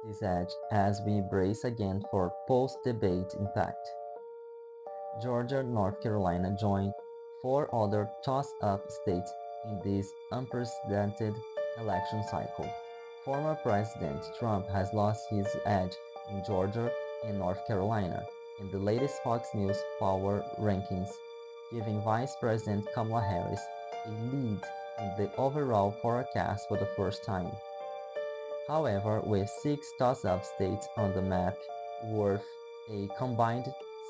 this edge as we brace again for post-debate impact. Georgia, North Carolina join four other toss-up states in this unprecedented election cycle. Former President Trump has lost his edge in Georgia and North Carolina in the latest Fox News Power rankings, giving Vice President Kamala Harris a lead in the overall forecast for the first time. However, with six toss-up states on the map worth a combined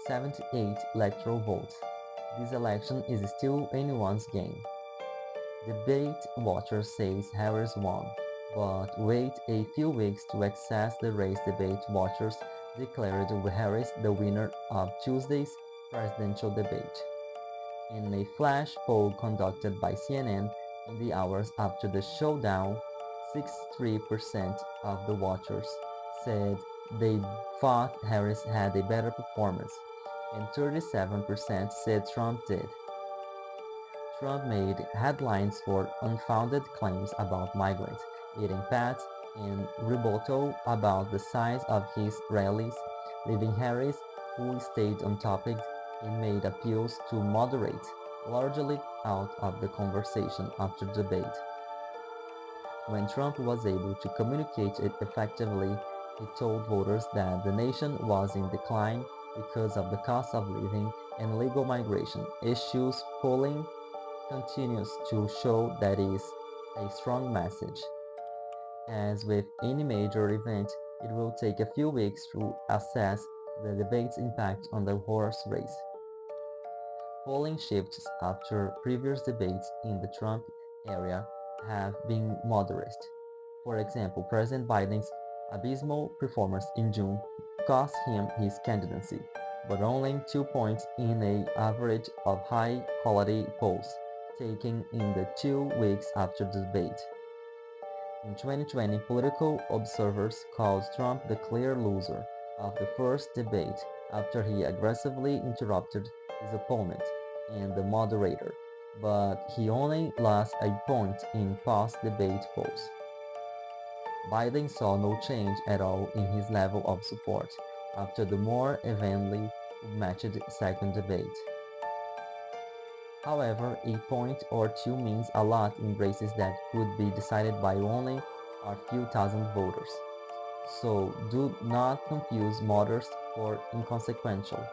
78 electoral votes, this election is still anyone's game. Debate watchers say Harris won, but wait a few weeks to access the race. Debate watchers declared Harris the winner of Tuesday's presidential debate. In a flash poll conducted by CNN in the hours after the showdown, 63% of the watchers said they thought Harris had a better performance, and 37% said Trump did. Trump made headlines for unfounded claims about migrants eating fat and rebuttal about the size of his rallies, leaving Harris, who stayed on topic and made appeals to moderate, largely out of the conversation after debate. When Trump was able to communicate it effectively, he told voters that the nation was in decline because of the cost of living and illegal migration issues. Polling continues to show that is a strong message. As with any major event, it will take a few weeks to assess the debate's impact on the horse race. Polling shifts after previous debates in the Trump area have been modest. For example, President Biden's abysmal performance in June cost him his candidacy, but only 2 points in an average of high-quality polls taken in the 2 weeks after the debate. In 2020, political observers called Trump the clear loser of the first debate after he aggressively interrupted his opponent and the moderator, but he only lost a point in post-debate polls. Biden saw no change at all in his level of support after the more evenly matched second debate. However, a point or two means a lot in races that could be decided by only a few thousand voters. So do not confuse modest or inconsequential.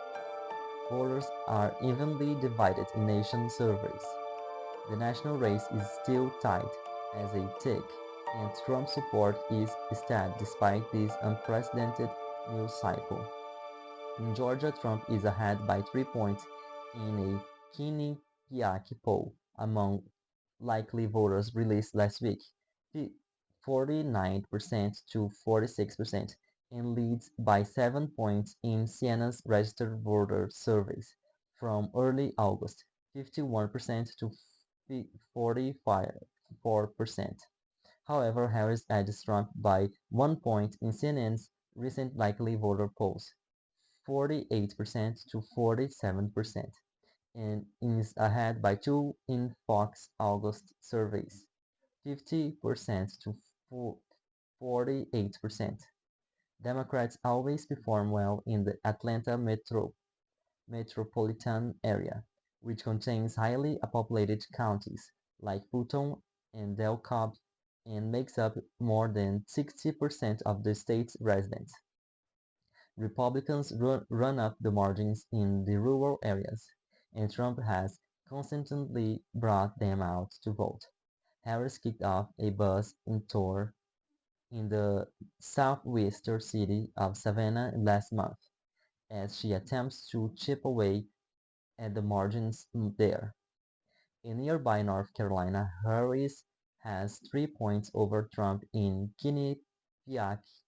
Voters are evenly divided in nation surveys. The national race is still tight as a tick, and Trump's support is steady despite this unprecedented news cycle. In Georgia, Trump is ahead by 3 points in a Quinnipiac poll among likely voters released last week, 49% to 46%, and leads by 7 points in Siena's registered voter surveys from early August, 51% to 44%. However, Harris edges Trump by 1 point in CNN's recent likely voter polls, 48% to 47%, and is ahead by 2 in Fox August surveys, 50% to 48%. Democrats always perform well in the Atlanta metropolitan area, which contains highly populated counties like Fulton and DeKalb and makes up more than 60% of the state's residents. Republicans run up the margins in the rural areas, and Trump has consistently brought them out to vote. Harris kicked off a bus tour in the southwestern city of Savannah last month, as she attempts to chip away at the margins there. In nearby North Carolina, Harris has 3 points over Trump in Quinnipiac's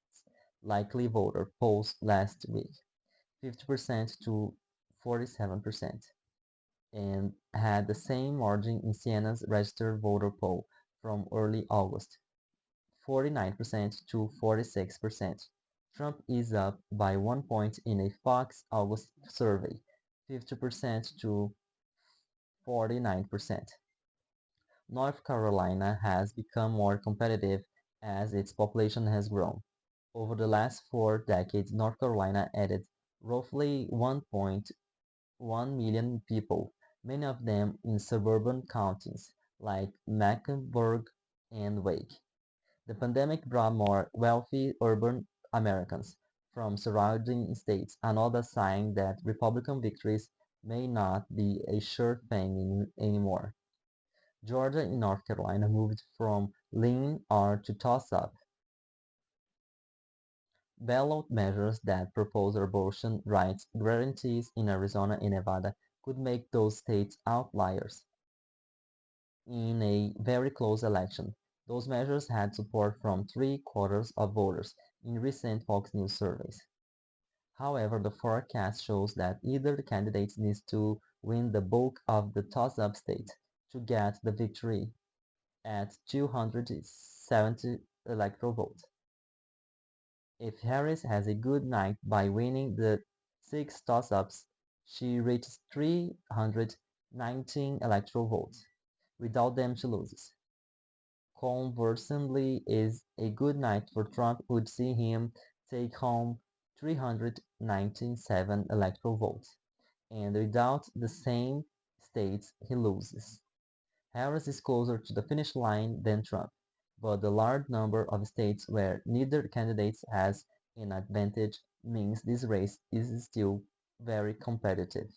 likely voter polls last week, 50% to 47%, and had the same margin in Siena's registered voter poll from early August, 49% to 46%. Trump is up by 1 point in a Fox August survey, 50% to 49%. North Carolina has become more competitive as its population has grown. Over the last 4 decades, North Carolina added roughly 1.1 million people, many of them in suburban counties like Mecklenburg and Wake. The pandemic brought more wealthy urban Americans from surrounding states, another sign that Republican victories may not be a sure thing anymore. Georgia and North Carolina moved from lean or to toss-up. Ballot measures that propose abortion rights guarantees in Arizona and Nevada could make those states outliers in a very close election. Those measures had support from three-quarters of voters in recent Fox News surveys. However, the forecast shows that either candidate needs to win the bulk of the toss-up states to get the victory at 270 electoral votes. If Harris has a good night by winning the six toss-ups, she reaches 319 electoral votes. Without them, she loses. Conversely, is a good night for Trump would see him take home 397 electoral votes, and without the same states, he loses. Harris is closer to the finish line than Trump, but the large number of states where neither candidate has an advantage means this race is still very competitive.